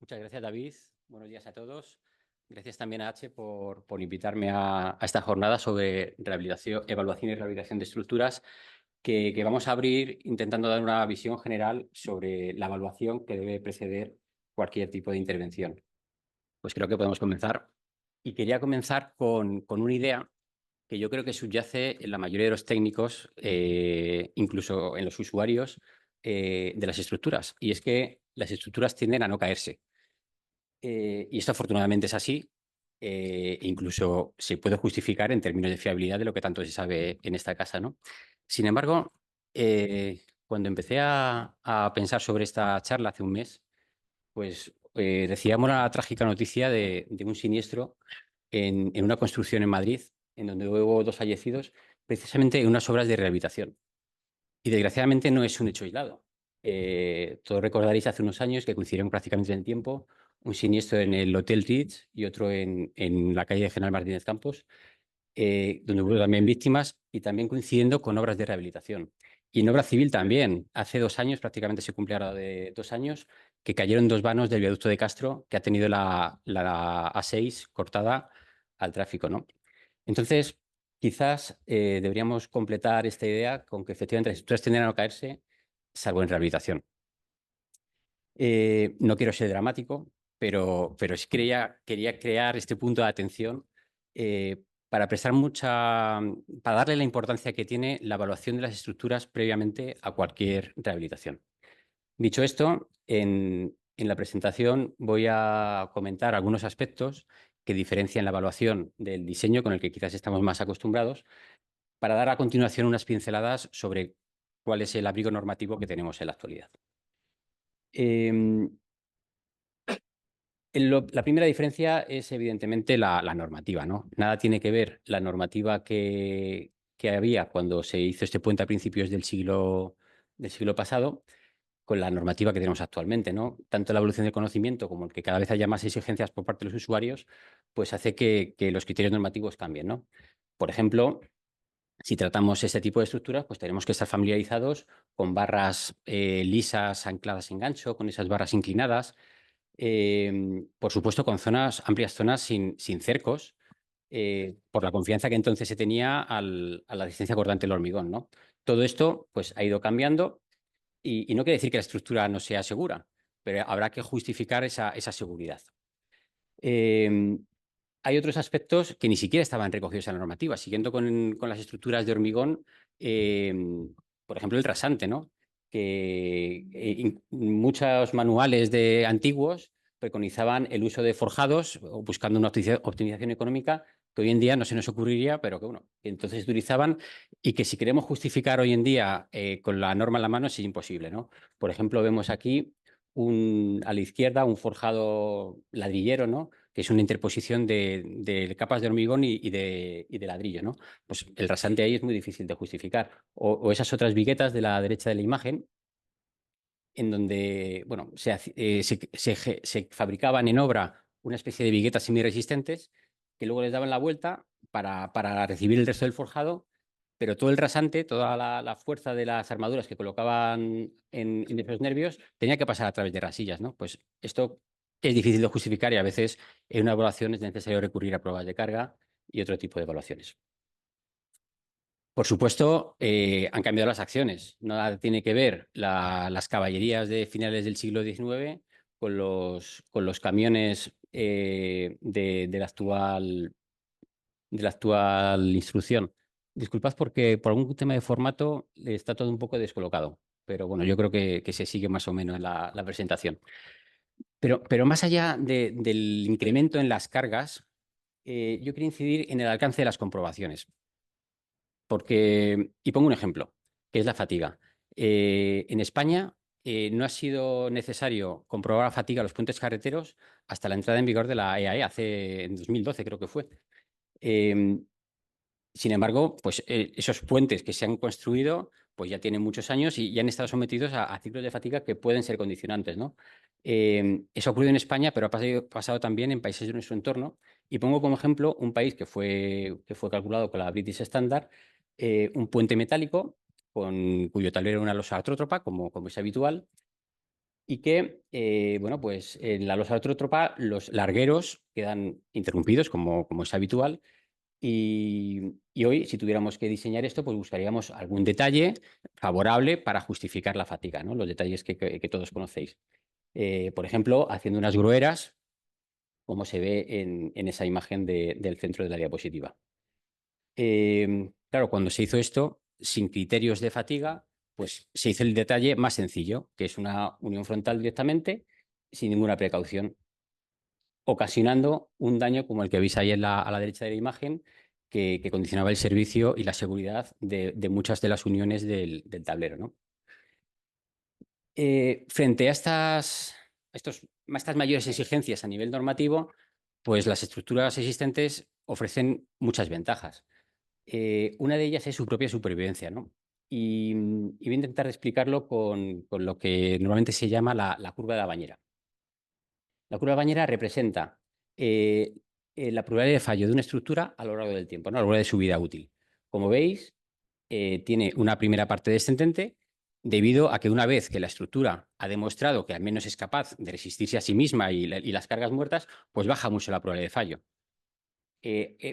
Muchas gracias, David. Buenos días a todos. Gracias también a H por invitarme a esta jornada sobre rehabilitación, evaluación y rehabilitación de estructuras que vamos a abrir intentando dar una visión general sobre la evaluación que debe preceder cualquier tipo de intervención. Pues creo que podemos comenzar. Y quería comenzar con una idea que yo creo que subyace en la mayoría de los técnicos, incluso en los usuarios de las estructuras. Y es que las estructuras tienden a no caerse. Y esto afortunadamente es así. Incluso se puede justificar en términos de fiabilidad de lo que tanto se sabe en esta casa, ¿no? Sin embargo, cuando empecé a pensar sobre esta charla hace un mes, pues recibíamos la trágica noticia de un siniestro en una construcción en Madrid, en donde hubo 2 fallecidos, precisamente en unas obras de rehabilitación. Y desgraciadamente no es un hecho aislado. Todos recordaréis hace unos años que coincidieron prácticamente en el tiempo un siniestro en el Hotel Ritz y otro en la calle de General Martínez Campos, donde hubo también víctimas y también coincidiendo con obras de rehabilitación. Y en obra civil también. Hace 2 años, prácticamente se cumple ahora de 2 años, que cayeron 2 vanos del viaducto de Castro que ha tenido la A6 cortada al tráfico, ¿no? Entonces, quizás deberíamos completar esta idea con que efectivamente las estructuras tienden a no caerse, salvo en rehabilitación. No quiero ser dramático, pero sí quería crear este punto de atención para para darle la importancia que tiene la evaluación de las estructuras previamente a cualquier rehabilitación. Dicho esto, en la presentación voy a comentar algunos aspectos que diferencian la evaluación del diseño con el que quizás estamos más acostumbrados, para dar a continuación unas pinceladas sobre cuál es el abrigo normativo que tenemos en la actualidad. La primera diferencia es evidentemente la normativa, ¿no? Nada tiene que ver la normativa que había cuando se hizo este puente a principios del siglo pasado con la normativa que tenemos actualmente, ¿no? Tanto la evolución del conocimiento como el que cada vez haya más exigencias por parte de los usuarios, pues hace que los criterios normativos cambien, ¿no? Por ejemplo, si tratamos este tipo de estructuras, pues tenemos que estar familiarizados con barras lisas ancladas en gancho, con esas barras inclinadas, por supuesto con amplias zonas sin cercos, por la confianza que entonces se tenía a la resistencia cortante del hormigón, ¿no? Todo esto pues, ha ido cambiando y no quiere decir que la estructura no sea segura, pero habrá que justificar esa seguridad. Hay otros aspectos que ni siquiera estaban recogidos en la normativa. Siguiendo con las estructuras de hormigón, por ejemplo, el rasante, ¿no? Que muchos manuales antiguos preconizaban el uso de forjados, buscando una optimización económica que hoy en día no se nos ocurriría, pero que bueno, que entonces utilizaban y que si queremos justificar hoy en día con la norma en la mano es imposible, ¿no? Por ejemplo, vemos aquí a la izquierda un forjado ladrillero, ¿no? Que es una interposición de capas de hormigón y de ladrillo, ¿no? Pues el rasante ahí es muy difícil de justificar. O esas otras viguetas de la derecha de la imagen, en donde, bueno, se fabricaban en obra una especie de viguetas semiresistentes que luego les daban la vuelta para recibir el resto del forjado, pero todo el rasante, toda la fuerza de las armaduras que colocaban en esos nervios tenía que pasar a través de rasillas, ¿no? Pues esto es difícil de justificar y a veces en una evaluación es necesario recurrir a pruebas de carga y otro tipo de evaluaciones. Por supuesto, han cambiado las acciones. Nada tiene que ver las caballerías de finales del siglo XIX con los camiones de la actual instrucción. Disculpad porque por algún tema de formato está todo un poco descolocado, pero bueno, yo creo que se sigue más o menos la presentación. Pero más allá del incremento en las cargas, yo quería incidir en el alcance de las comprobaciones. Y pongo un ejemplo, que es la fatiga. En España no ha sido necesario comprobar la fatiga a los puentes carreteros hasta la entrada en vigor de la EAE, en 2012 creo que fue. Eh, Sin embargo, pues esos puentes que se han construido pues ya tienen muchos años y ya han estado sometidos a ciclos de fatiga que pueden ser condicionantes, ¿no? Eso ha ocurrido en España, pero ha pasado también en países de nuestro entorno. Y pongo como ejemplo un país que fue calculado con la British Standard, un puente metálico cuyo tablero era una losa artrótropa, como es habitual, y que, bueno, pues en la losa ortotropa los largueros quedan interrumpidos, como es habitual, y hoy, si tuviéramos que diseñar esto, pues buscaríamos algún detalle favorable para justificar la fatiga, ¿no? Los detalles que todos conocéis. Por ejemplo, haciendo unas grueras, como se ve en esa imagen del centro de la diapositiva. Claro, cuando se hizo esto, sin criterios de fatiga, pues se hizo el detalle más sencillo, que es una unión frontal directamente, sin ninguna precaución, ocasionando un daño como el que veis ahí a la derecha de la imagen, que condicionaba el servicio y la seguridad de muchas de las uniones del tablero, ¿no? Frente a estas mayores exigencias a nivel normativo, pues las estructuras existentes ofrecen muchas ventajas. Una de ellas es su propia supervivencia, ¿no? Y voy a intentar explicarlo con lo que normalmente se llama la curva de la bañera. La curva de bañera representa eh, la probabilidad de fallo de una estructura a lo largo del tiempo, ¿no? A lo largo de su vida útil. Como veis, tiene una primera parte descendente debido a que una vez que la estructura ha demostrado que al menos es capaz de resistirse a sí misma y las cargas muertas, pues baja mucho la probabilidad de fallo.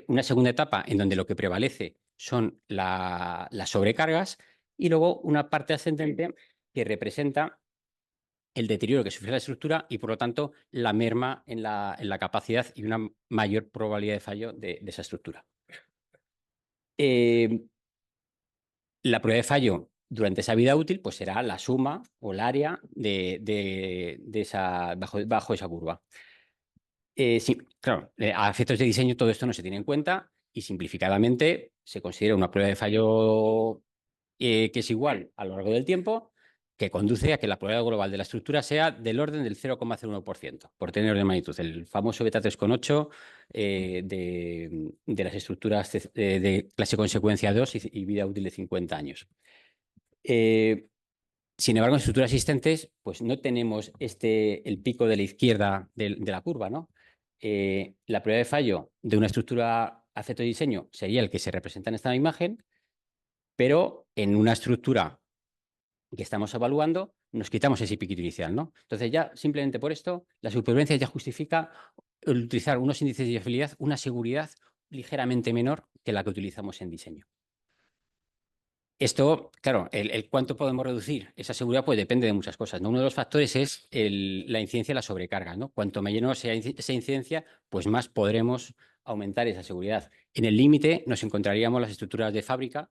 Una segunda etapa en donde lo que prevalece son las sobrecargas y luego una parte ascendente que representa el deterioro que sufre la estructura y, por lo tanto, la merma en la capacidad y una mayor probabilidad de fallo de esa estructura. Eh, la probabilidad de fallo durante esa vida útil pues será la suma o el área de esa, bajo esa curva. Sí, claro, a efectos de diseño todo esto no se tiene en cuenta y simplificadamente se considera una prueba de fallo que es igual a lo largo del tiempo, que conduce a que la probabilidad global de la estructura sea del orden del 0,01%, por tener orden de magnitud, el famoso beta 3,8 de las estructuras de clase consecuencia 2 y vida útil de 50 años. Sin embargo, en estructuras existentes, pues no tenemos el pico de la izquierda de la curva, ¿no? La probabilidad de fallo de una estructura a efecto de diseño sería el que se representa en esta imagen, pero en una estructura que estamos evaluando, nos quitamos ese piquito inicial, ¿no? Entonces, ya simplemente por esto, la supervivencia ya justifica utilizar unos índices de fiabilidad, una seguridad ligeramente menor que la que utilizamos en diseño. Esto, claro, el cuánto podemos reducir esa seguridad, pues depende de muchas cosas, ¿no? Uno de los factores es la incidencia de la sobrecarga, ¿no? Cuanto mayor sea esa incidencia, pues más podremos aumentar esa seguridad. En el límite nos encontraríamos las estructuras de fábrica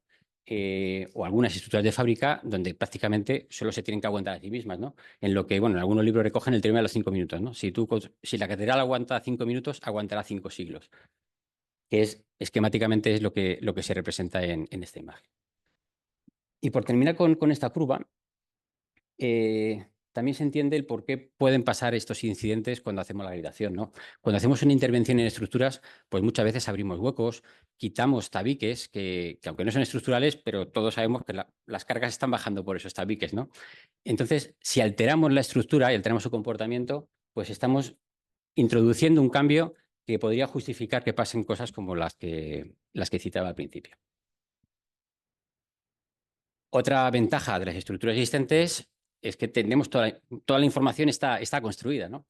o algunas estructuras de fábrica donde prácticamente solo se tienen que aguantar a sí mismas, ¿no? En lo que, bueno, en algunos libros recogen el término de los 5 minutos, ¿no? Si la catedral aguanta 5 minutos, aguantará 5 siglos, que es esquemáticamente es lo que se representa en esta imagen. Y por terminar con esta curva, también se entiende el por qué pueden pasar estos incidentes cuando hacemos la validación, ¿no? Cuando hacemos una intervención en estructuras, pues muchas veces abrimos huecos, quitamos tabiques, que aunque no son estructurales, pero todos sabemos que las cargas están bajando por esos tabiques, ¿no? Entonces, si alteramos la estructura y alteramos su comportamiento, pues estamos introduciendo un cambio que podría justificar que pasen cosas como las que citaba al principio. Otra ventaja de las estructuras existentes es que tenemos toda la información está construida, ¿no?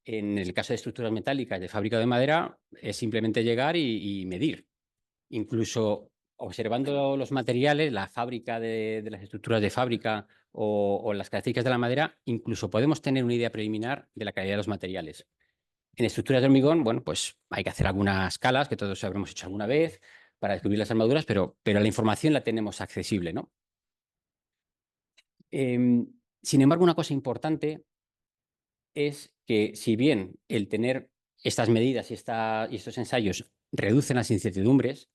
En el caso de estructuras metálicas de fábrica de madera, es simplemente llegar y medir. Incluso observando los materiales, la fábrica de las estructuras de fábrica o las características de la madera, incluso podemos tener una idea preliminar de la calidad de los materiales. En estructuras de hormigón, bueno, pues hay que hacer algunas escalas que todos habremos hecho alguna vez para descubrir las armaduras, pero la información la tenemos accesible, ¿no? Sin embargo, una cosa importante es que si bien el tener estas medidas y estos ensayos reducen las incertidumbres,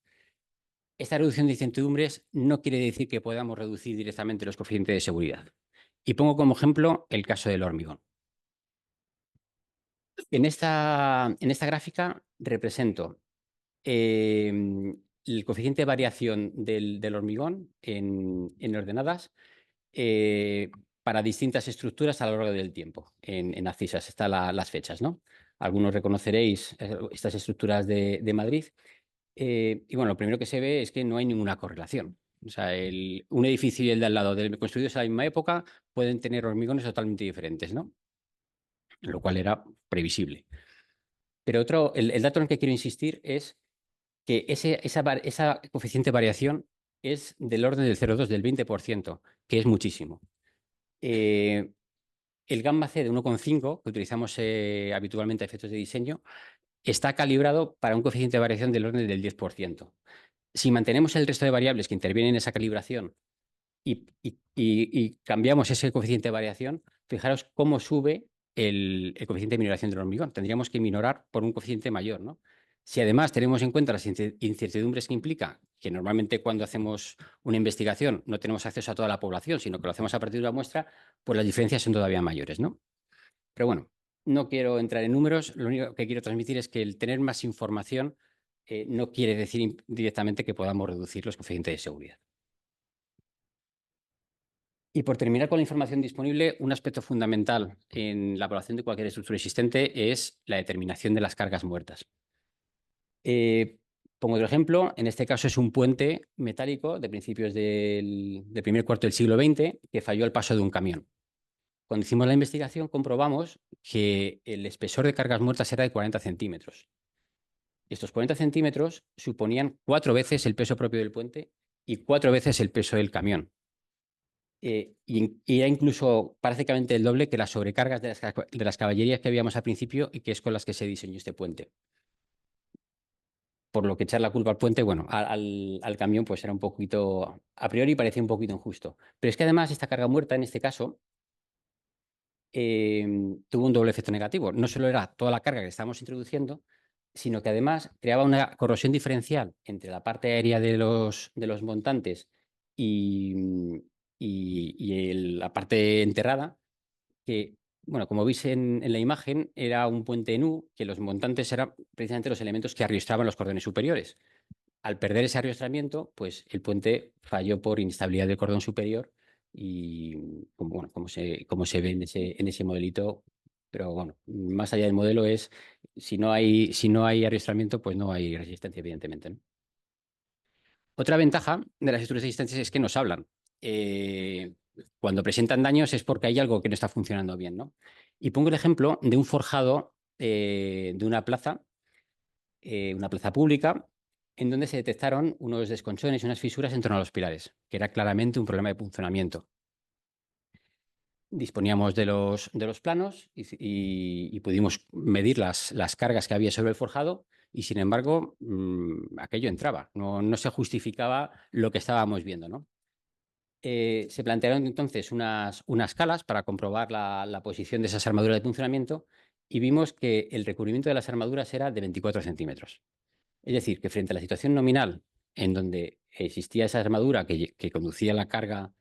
esta reducción de incertidumbres no quiere decir que podamos reducir directamente los coeficientes de seguridad. Y pongo como ejemplo el caso del hormigón. En esta gráfica represento el coeficiente de variación del hormigón en ordenadas eh, para distintas estructuras a lo largo del tiempo. En abscisas están las fechas, ¿no? Algunos reconoceréis estas estructuras de Madrid. Y bueno, lo primero que se ve es que no hay ninguna correlación. O sea, un edificio y el de al lado, construidos en la misma época, pueden tener hormigones totalmente diferentes, ¿no? Lo cual era previsible. Pero el dato en el que quiero insistir es que esa coeficiente de variación es del orden del 0,2, del 20%, que es muchísimo. El gamma C de 1,5, que utilizamos habitualmente a efectos de diseño, está calibrado para un coeficiente de variación del orden del 10%. Si mantenemos el resto de variables que intervienen en esa calibración y cambiamos ese coeficiente de variación, fijaros cómo sube el coeficiente de minoración del hormigón. Tendríamos que minorar por un coeficiente mayor, ¿no? Si además tenemos en cuenta las incertidumbres que implica, que normalmente cuando hacemos una investigación no tenemos acceso a toda la población, sino que lo hacemos a partir de una muestra, pues las diferencias son todavía mayores, ¿no? Pero bueno, no quiero entrar en números, lo único que quiero transmitir es que el tener más información no quiere decir directamente que podamos reducir los coeficientes de seguridad. Y por terminar con la información disponible, un aspecto fundamental en la evaluación de cualquier estructura existente es la determinación de las cargas muertas. Pongo otro ejemplo, en este caso es un puente metálico de principios del primer cuarto del siglo XX que falló al paso de un camión. Cuando hicimos la investigación comprobamos que el espesor de cargas muertas era de 40 centímetros. Estos 40 centímetros suponían 4 veces el peso propio del puente y 4 veces el peso del camión. Y era incluso prácticamente el doble que las sobrecargas de las caballerías que habíamos al principio y que es con las que se diseñó este puente. Por lo que echar la culpa al puente, bueno, al camión, pues era un poquito, a priori parecía un poquito injusto. Pero es que además esta carga muerta, en este caso, tuvo un doble efecto negativo. No solo era toda la carga que estábamos introduciendo, sino que además creaba una corrosión diferencial entre la parte aérea de los montantes y la parte enterrada, que, bueno, como veis en la imagen, era un puente nu, que los montantes eran precisamente los elementos que arriostraban los cordones superiores. Al perder ese arriostramiento, pues el puente falló por inestabilidad del cordón superior y, bueno, como se ve en ese modelito. Pero bueno, más allá del modelo es, si no hay arriostramiento, pues no hay resistencia, evidentemente, ¿no? Otra ventaja de las estructuras existentes es que nos hablan. Cuando presentan daños es porque hay algo que no está funcionando bien, ¿no? Y pongo el ejemplo de un forjado de una plaza pública, en donde se detectaron unos desconchones y unas fisuras en torno a los pilares, que era claramente un problema de puncionamiento. Disponíamos de los planos y pudimos medir las cargas que había sobre el forjado y, sin embargo, aquello entraba. No se justificaba lo que estábamos viendo, ¿no? Se plantearon entonces unas calas para comprobar la posición de esas armaduras de funcionamiento y vimos que el recubrimiento de las armaduras era de 24 centímetros. Es decir, que frente a la situación nominal en donde existía esa armadura que conducía la carga,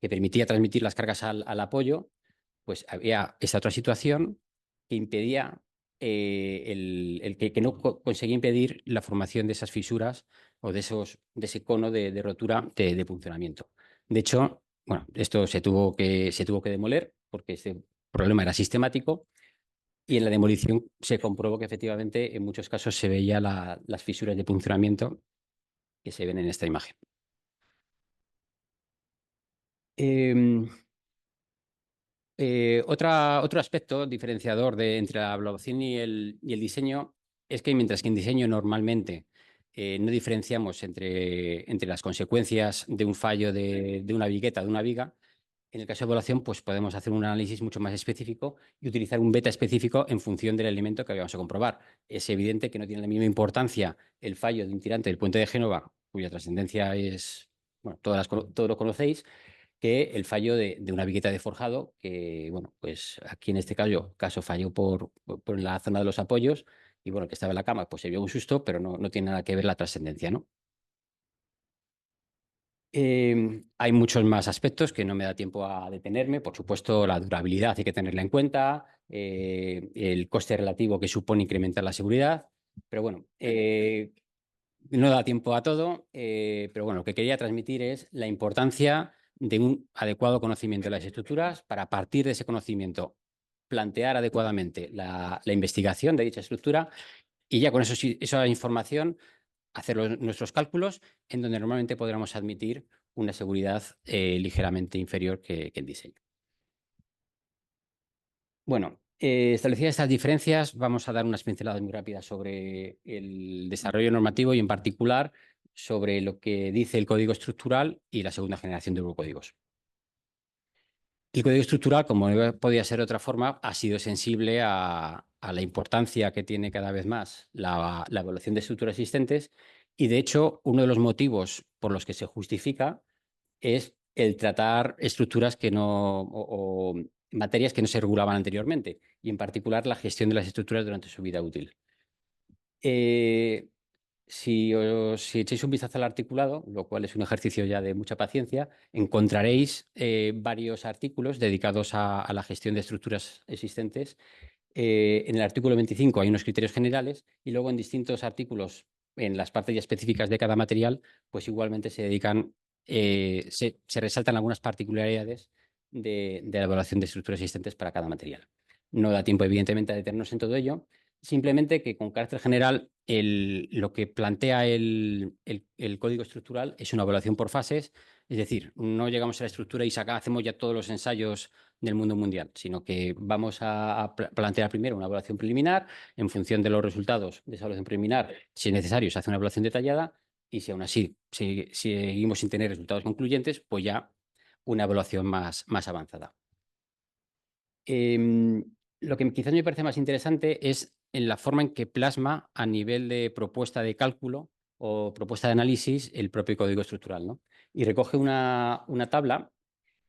que permitía transmitir las cargas al apoyo, pues había esa otra situación que impedía, que no conseguía impedir la formación de esas fisuras o de ese cono de rotura de funcionamiento. De hecho, bueno, esto se tuvo que demoler porque este problema era sistemático y en la demolición se comprobó que efectivamente en muchos casos se veía las fisuras de funcionamiento que se ven en esta imagen. Otro aspecto diferenciador entre la evaluación y el diseño es que mientras que en diseño normalmente no diferenciamos entre las consecuencias de un fallo de una vigueta, de una viga, en el caso de evaluación pues podemos hacer un análisis mucho más específico y utilizar un beta específico en función del elemento que vamos a comprobar. Es evidente que no tiene la misma importancia el fallo de un tirante del puente de Génova, cuya trascendencia es, bueno, todos lo conocéis, que el fallo de una vigueta de forjado, que, bueno, pues aquí en este caso falló por la zona de los apoyos y, bueno, el que estaba en la cama pues se vio un susto, pero no tiene nada que ver la trascendencia, ¿no? Hay muchos más aspectos que no me da tiempo a detenerme. Por supuesto, la durabilidad hay que tenerla en cuenta, el coste relativo que supone incrementar la seguridad, pero bueno, no da tiempo a todo, pero bueno, lo que quería transmitir es la importancia de un adecuado conocimiento de las estructuras para, a partir de ese conocimiento, plantear adecuadamente la investigación de dicha estructura y ya con esa información hacer nuestros cálculos en donde normalmente podremos admitir una seguridad ligeramente inferior que en diseño. Bueno, establecidas estas diferencias, vamos a dar unas pinceladas muy rápidas sobre el desarrollo normativo y en particular sobre lo que dice el código estructural y la segunda generación de eurocódigos. El código estructural, como no podía ser de otra forma, ha sido sensible a la importancia que tiene cada vez más la evaluación de estructuras existentes y, de hecho, uno de los motivos por los que se justifica es el tratar estructuras que no, o materias que no se regulaban anteriormente y, en particular, la gestión de las estructuras durante su vida útil. Si echáis un vistazo al articulado, lo cual es un ejercicio ya de mucha paciencia, encontraréis varios artículos dedicados a la gestión de estructuras existentes. En el artículo 25 hay unos criterios generales y luego en distintos artículos, en las partes ya específicas de cada material, pues igualmente se dedican, se resaltan algunas particularidades de la evaluación de estructuras existentes para cada material. No da tiempo, evidentemente, a detenernos en todo ello. Simplemente que con carácter general lo que plantea el código estructural es una evaluación por fases, es decir, no llegamos a la estructura y hacemos ya todos los ensayos del mundo mundial, sino que vamos a plantear primero una evaluación preliminar, en función de los resultados de esa evaluación preliminar, si es necesario, se hace una evaluación detallada y si aún así seguimos sin tener resultados concluyentes, pues ya una evaluación más avanzada. Lo que quizás me parece más interesante es en la forma en que plasma a nivel de propuesta de cálculo o propuesta de análisis el propio código estructural, ¿no? Y recoge una tabla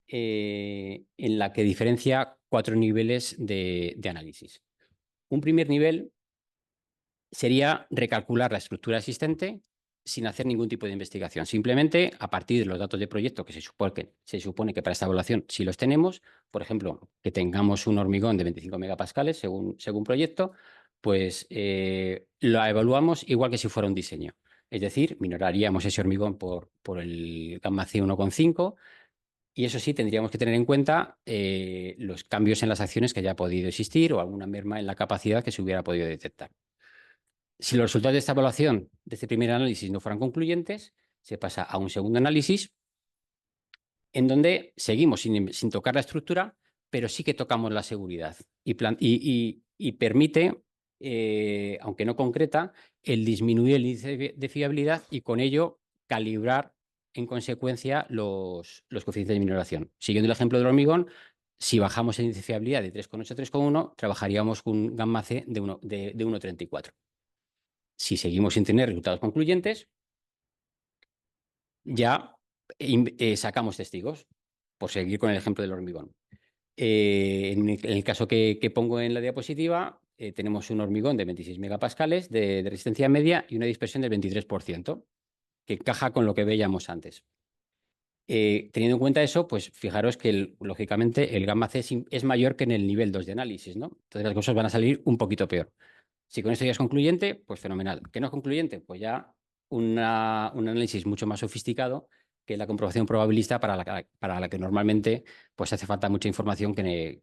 en la que diferencia 4 niveles de análisis. Un primer nivel sería recalcular la estructura existente sin hacer ningún tipo de investigación. Simplemente, a partir de los datos de proyecto que se supone que para esta evaluación sí los tenemos, por ejemplo, que tengamos un hormigón de 25 megapascales según proyecto, pues lo evaluamos igual que si fuera un diseño. Es decir, minoraríamos ese hormigón por el gamma C 1,5 y eso sí, tendríamos que tener en cuenta los cambios en las acciones que haya podido existir o alguna merma en la capacidad que se hubiera podido detectar. Si los resultados de esta evaluación, de este primer análisis, no fueran concluyentes, se pasa a un segundo análisis en donde seguimos sin tocar la estructura, pero sí que tocamos la seguridad y permite, aunque no concreta, el disminuir el índice de fiabilidad y con ello calibrar en consecuencia los coeficientes de minoración. Siguiendo el ejemplo del hormigón, si bajamos el índice de fiabilidad de 3,8 a 3,1, trabajaríamos con un gamma C de 1,34. Si seguimos sin tener resultados concluyentes, ya sacamos testigos, por seguir con el ejemplo del hormigón. En el caso que pongo en la diapositiva, tenemos un hormigón de 26 megapascales de resistencia media y una dispersión del 23%, que encaja con lo que veíamos antes. Teniendo en cuenta eso, pues fijaros que lógicamente el gamma C es mayor que en el nivel 2 de análisis, ¿no? Entonces las cosas van a salir un poquito peor. Si con esto ya es concluyente, pues fenomenal. ¿Que no es concluyente? Pues ya un análisis mucho más sofisticado, que es la comprobación probabilista para la que normalmente pues hace falta mucha información que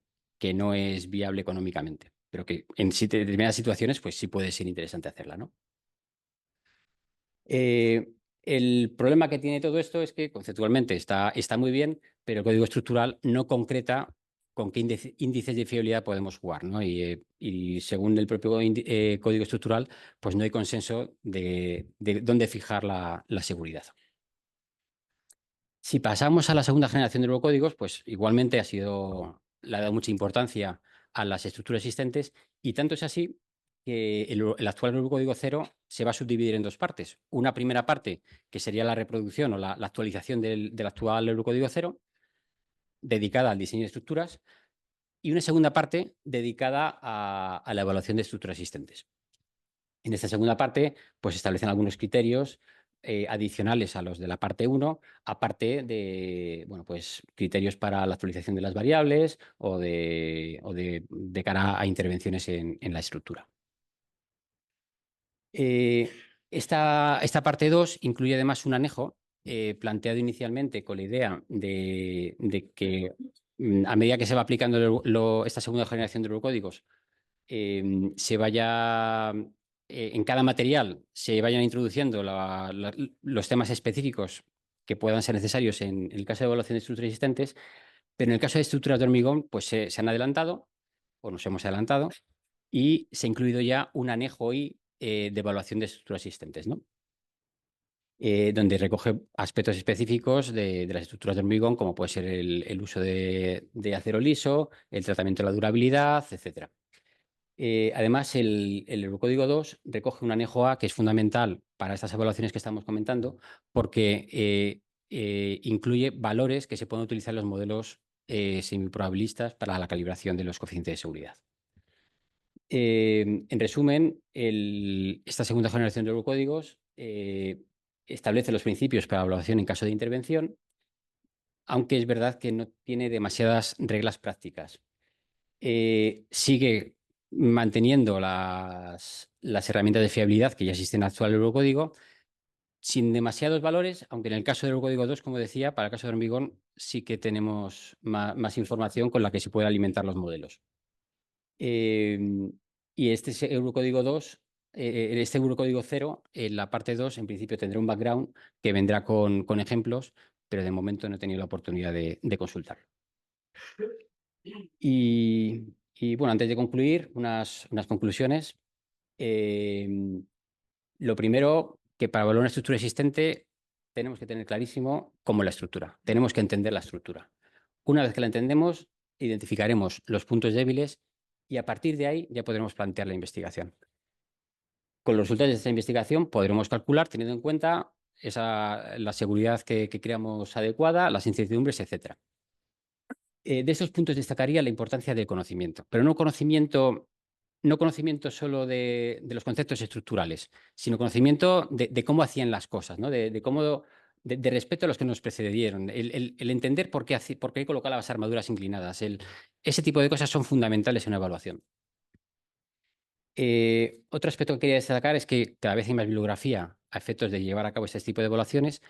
no es viable económicamente, pero que en determinadas situaciones pues sí puede ser interesante hacerla, ¿no? El problema que tiene todo esto es que conceptualmente está muy bien, pero el código estructural no concreta con qué índices de fiabilidad podemos jugar, ¿no? Y según el propio código estructural, pues no hay consenso de dónde fijar la seguridad. Si pasamos a la segunda generación de eurocódigos, pues igualmente le ha dado mucha importancia a las estructuras existentes y tanto es así que el actual eurocódigo 0 se va a subdividir en dos partes. Una primera parte, que sería la reproducción o la actualización del actual eurocódigo 0, dedicada al diseño de estructuras, y una segunda parte dedicada a la evaluación de estructuras existentes. En esta segunda parte, pues establecen algunos criterios adicionales a los de la parte 1, aparte de, bueno, pues criterios para la actualización de las variables o de cara a intervenciones en la estructura. Esta parte 2 incluye además un anejo planteado inicialmente con la idea de que a medida que se va aplicando esta segunda generación de eurocódigos, se vaya en cada material se vayan introduciendo los temas específicos que puedan ser necesarios en el caso de evaluación de estructuras existentes, pero en el caso de estructuras de hormigón, pues se han adelantado, o nos hemos adelantado, y se ha incluido ya un anejo I de evaluación de estructuras existentes, ¿no? Donde recoge aspectos específicos de las estructuras de hormigón, como puede ser el uso de acero liso, el tratamiento de la durabilidad, etcétera. Además, el Eurocódigo 2 recoge un anejo A que es fundamental para estas evaluaciones que estamos comentando, porque incluye valores que se pueden utilizar en los modelos semiprobabilistas para la calibración de los coeficientes de seguridad. En resumen, esta segunda generación de Eurocódigos establece los principios para la evaluación en caso de intervención, aunque es verdad que no tiene demasiadas reglas prácticas. Sigue manteniendo las herramientas de fiabilidad que ya existen en el actual Eurocódigo, sin demasiados valores, aunque en el caso del Eurocódigo 2, como decía, para el caso de hormigón sí que tenemos más información con la que se puede alimentar los modelos. Y este es Eurocódigo 2, en este Eurocódigo 0, en la parte 2, en principio tendrá un background que vendrá con ejemplos, pero de momento no he tenido la oportunidad de consultarlo. Y bueno, antes de concluir, unas conclusiones. Lo primero, que para evaluar una estructura existente tenemos que tener clarísimo cómo es la estructura. Tenemos que entender la estructura. Una vez que la entendemos, identificaremos los puntos débiles y a partir de ahí ya podremos plantear la investigación. Con los resultados de esta investigación podremos calcular, teniendo en cuenta la seguridad que creamos adecuada, las incertidumbres, etcétera. De estos puntos destacaría la importancia del conocimiento, pero no conocimiento solo de los conceptos estructurales, sino conocimiento de cómo hacían las cosas, ¿no? de respeto a los que nos precedieron, el entender por qué colocar las armaduras inclinadas. Ese tipo de cosas son fundamentales en una evaluación. Otro aspecto que quería destacar es que cada vez hay más bibliografía a efectos de llevar a cabo este tipo de evaluaciones,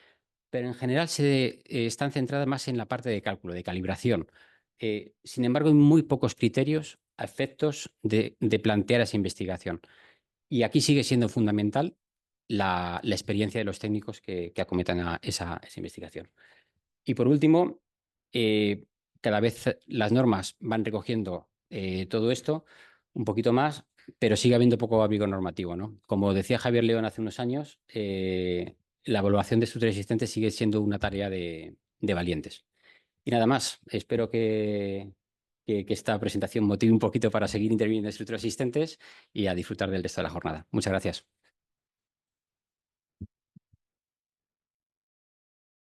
pero en general están centradas más en la parte de cálculo, de calibración. Sin embargo, hay muy pocos criterios a efectos de plantear esa investigación. Y aquí sigue siendo fundamental la experiencia de los técnicos que acometan esa investigación. Y por último, cada vez las normas van recogiendo todo esto un poquito más, pero sigue habiendo poco abrigo normativo, ¿no? Como decía Javier León hace unos años, la evaluación de estructuras existentes sigue siendo una tarea de valientes. Y nada más, espero que esta presentación motive un poquito para seguir interviniendo en estructuras existentes y a disfrutar del resto de la jornada. Muchas gracias.